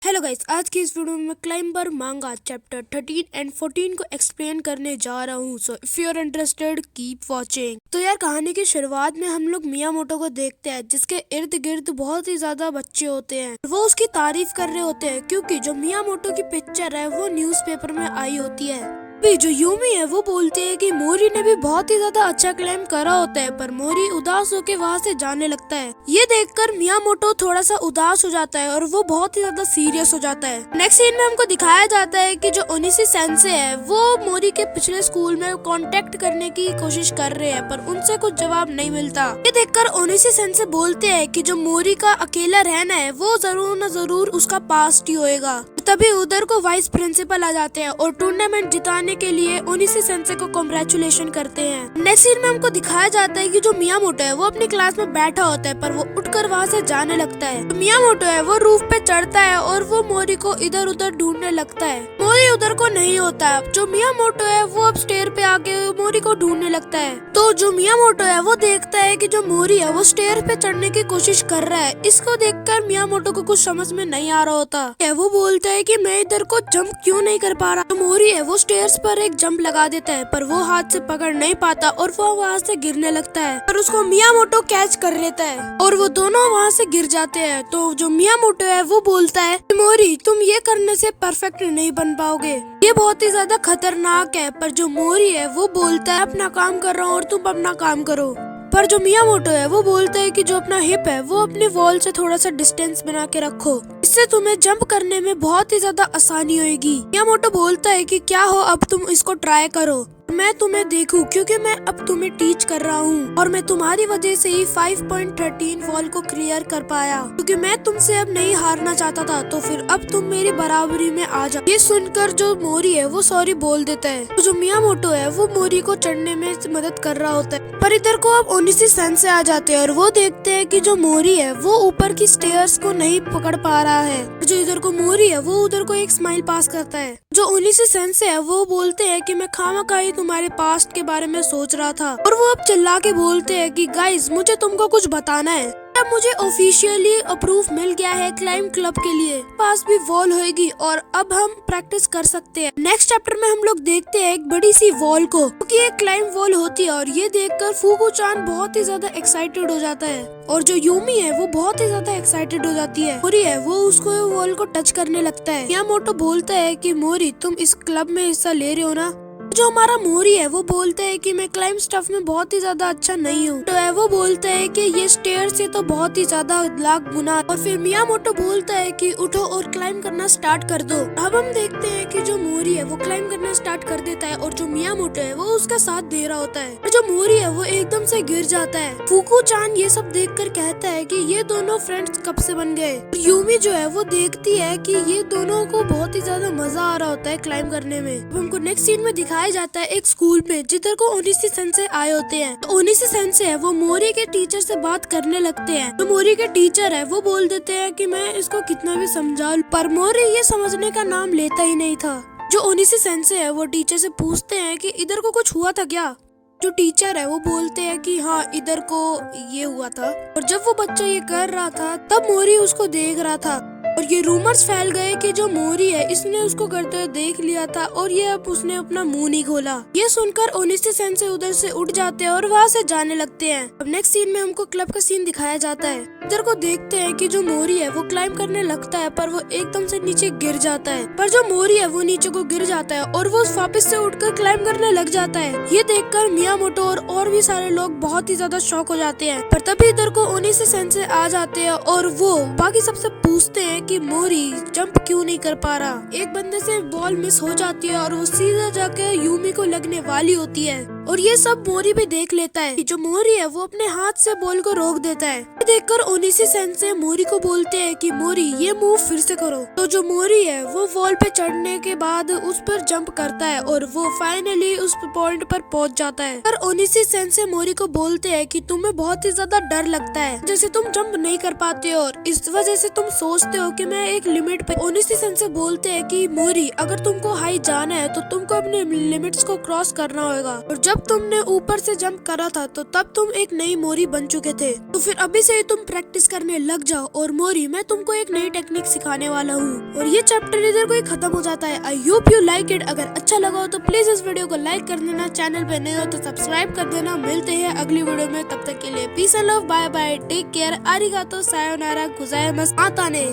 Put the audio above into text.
Hello guys, आज की इस वीडियो में मैं क्लाइंबर मांगा चैप्टर 13 एंड 14 को एक्सप्लेन करने जा रहा हूँ। So if you are interested keep watching. तो यार, कहानी की शुरुआत में हम लोग मियामोटो को देखते हैं, जिसके इर्द गिर्द बहुत ही ज्यादा बच्चे होते हैं। वो उसकी तारीफ कर रहे होते हैं क्योंकि जो मियामोटो की पिक्चर है वो न्यूज़पेपर में आई होती है। भी जो यूमी है वो बोलते हैं कि मोरी ने भी बहुत ही ज्यादा अच्छा क्लाइम करा होता है, पर मोरी उदास होकर वहाँ से जाने लगता है। ये देखकर मियामोटो थोड़ा सा उदास हो जाता है और वो बहुत ही ज्यादा सीरियस हो जाता है। नेक्स्ट सीन में हमको दिखाया जाता है कि जो ओनिशी सेंसे है वो मोरी के पिछले स्कूल में कांटेक्ट करने की कोशिश कर रहे हैं, पर उनसे कुछ जवाब नहीं मिलता। ये देखकर ओनिशी सेंसे बोलते हैं कि जो मोरी का अकेला रहना है वो जरूर न जरूर उसका पास्ट ही होएगा। तभी उधर को वाइस प्रिंसिपल आ जाते हैं और टूर्नामेंट जिताने के लिए ओनिशी सेंसे को कांग्रेचुलेशन करते हैं। नेक्स्ट सीन में हमको दिखाया जाता है कि जो मियामोटो है वो अपनी क्लास में बैठा होता है, पर वो उठकर वहाँ से जाने लगता है। तो मियामोटो है वो रूफ पे चढ़ता है और वो मोरी को इधर उधर ढूंढने लगता है। मोरी उधर को नहीं होता है। जो मियामोटो है वो अब स्टेयर पे आके मोरी को ढूंढने लगता है। तो जो मियामोटो है वो देखता है कि जो मोरी है वो स्टेयर पे चढ़ने की कोशिश कर रहा है। इसको देखकर मियामोटो को कुछ समझ में नहीं आ रहा होता है। वो बोलता है कि मैं इधर को जंप क्यों नहीं कर पा रहा। तो मोरी है वो स्टेयर्स पर एक जंप लगा देता है, पर वो हाथ से पकड़ नहीं पाता और वो वहाँ से गिरने लगता है, पर उसको मियामोटो कैच कर लेता है और वो दोनों वहाँ से गिर जाते हैं। तो जो मियामोटो है वो बोलता है, मोरी तुम ये करने से परफेक्ट नहीं बन पाओगे, ये बहुत ही ज्यादा खतरनाक है। पर जो मोरी है वो बोलता है, अपना काम कर रहा हूँ और तुम अपना काम करो। पर जो मियामोटो है वो बोलता है कि जो अपना हिप है वो अपने वॉल से थोड़ा सा डिस्टेंस बना के रखो, इससे तुम्हें जंप करने में बहुत ही ज्यादा आसानी होगी। मियामोटो बोलता है कि क्या हो, अब तुम इसको ट्राई करो, मैं तुम्हें देखूं, क्योंकि मैं अब तुम्हें टीच कर रहा हूँ और मैं तुम्हारी वजह से ही 5.13 वॉल को क्लियर कर पाया, क्योंकि मैं तुमसे अब नहीं हारना चाहता था, तो फिर अब तुम मेरी बराबरी में आ जाओ। ये सुनकर जो मोरी है वो सॉरी बोल देता है। तो जो मियामोटो है वो मोरी को चढ़ने में मदद कर रहा होता है, पर इधर को अब ओनिशी सेंसे आ जाते हैं और वो देखते हैं कि जो मोरी है वो ऊपर की स्टेयर्स को नहीं पकड़ पा रहा है। जो इधर को मोरी है वो उधर को एक स्माइल पास करता है। जो ओनिशी सेंसे है वो बोलते हैं कि मैं खामखाई तुम्हारे पास्ट के बारे में सोच रहा था, और वो अब चिल्ला के बोलते हैं कि गाइस मुझे तुमको कुछ बताना है। अब मुझे ऑफिशियली अप्रूव मिल गया है क्लाइम क्लब के लिए, पास भी वॉल होगी और अब हम प्रैक्टिस कर सकते हैं। नेक्स्ट चैप्टर में हम लोग देखते हैं एक बड़ी सी वॉल को, क्योंकि एक क्लाइम वॉल होती है, और ये देखकर फुकू-चान बहुत ही ज्यादा एक्साइटेड हो जाता है और जो यूमी है वो बहुत ही ज्यादा एक्साइटेड हो जाती है। मोरी है वो उसको वॉल को टच करने लगता है। मियामोटो बोलता है कि मोरी तुम इस क्लब में हिस्सा ले रहे हो ना। जो हमारा मोरी है वो बोलता है कि मैं क्लाइम स्टफ में बहुत ही ज्यादा अच्छा नहीं हूँ। तो है वो बोलता है कि ये स्टेयर से तो बहुत ही ज्यादा लाख गुना। और फिर मियामोटो बोलता है कि उठो और क्लाइम करना स्टार्ट कर दो। अब हम देखते हैं कि जो मोरी है वो क्लाइम करना स्टार्ट कर देता है और जो मियामोटो है वो उसका साथ दे रहा होता है। और जो मोरी है वो एकदम से गिर जाता है। फुकू-चान ये सब देखकर कहता है कि ये दोनों फ्रेंड्स कब से बन गए। यूमी जो है वो देखती है कि ये दोनों को बहुत ही ज्यादा मजा आ रहा होता है क्लाइम करने में। अब हमको नेक्स्ट सीन में दिखाया जाता है एक स्कूल में, जिधर को ओनिशी सेंसे आए होते हैं। तो ओनिशी सेंसे है वो मोरी के टीचर से बात करने लगते हैं। तो मोरी के टीचर है वो बोल देते हैं कि मैं इसको कितना भी समझा लूं, पर मोरी ये समझने का नाम लेता ही नहीं था। जो ओनिशी सेंसे है वो टीचर से पूछते हैं कि इधर को कुछ हुआ था क्या। जो टीचर है वो बोलते हैं कि हाँ इधर को ये हुआ था, और जब वो बच्चा ये कर रहा था तब मोरी उसको देख रहा था, और ये रूमर्स फैल गए कि जो मोरी है इसने उसको करते हुए देख लिया था और ये अब उसने अपना मुंह नहीं खोला। ये सुनकर ओनिशी सेंसे उधर से उठ जाते हैं और वहाँ से जाने लगते हैं। अब नेक्स्ट सीन में हमको क्लब का सीन दिखाया जाता है। इधर को देखते हैं कि जो मोरी है वो क्लाइम करने लगता है, पर वो एकदम से नीचे गिर जाता है। पर जो मोरी है वो नीचे को गिर जाता है और वो वापस से उठकर क्लाइम करने लग जाता है। ये देखकर मियामोटो और भी सारे लोग बहुत ही ज्यादा शॉक हो जाते हैं। पर तभी इधर को ओनिशी सेंसे आ जाते हैं और वो बाकी सबसे पूछते हैं कि मोरी जंप क्यों नहीं कर पा रहा। एक बंदे से बॉल मिस हो जाती है और वो सीधा जाके यूमी को लगने वाली होती है, और ये सब मोरी भी देख लेता है। जो मोरी है वो अपने हाथ से बॉल को रोक देता है। देखकर ओनिशी सेंसे मोरी को बोलते हैं कि मोरी ये मूव फिर से करो। तो जो मोरी है वो वॉल पे चढ़ने के बाद उस पर जंप करता है और वो फाइनली उस पॉइंट पर पहुंच जाता है। पर ओनिशी सेंसे मोरी को बोलते हैं कि तुम्हें बहुत ही ज्यादा डर लगता है, जैसे तुम जंप नहीं कर पाते हो और इस वजह से तुम सोचते हो कि मैं एक लिमिट पे। ओनिशी सेंसे बोलते हैं कि मोरी अगर तुमको हाई जाना है तो तुमको अपने लिमिट्स को क्रॉस करना होगा, और जब जब तुमने ऊपर से जंप करा था तो तब तुम एक नई मोरी बन चुके थे। तो फिर अभी से ही तुम प्रैक्टिस करने लग जाओ। और मोरी, मैं तुमको एक नई टेक्निक सिखाने वाला हूँ और ये चैप्टर इधर को ही खत्म हो जाता है। I hope you like it. अगर अच्छा लगा हो तो प्लीज इस वीडियो को लाइक कर देना, चैनल पे नए हो तो सब्सक्राइब कर देना। मिलते हैं अगली वीडियो में, तब तक के लिए peace and love, bye bye, take care, आरिगातो, सायोनारा, गुजाइमास, माता ने।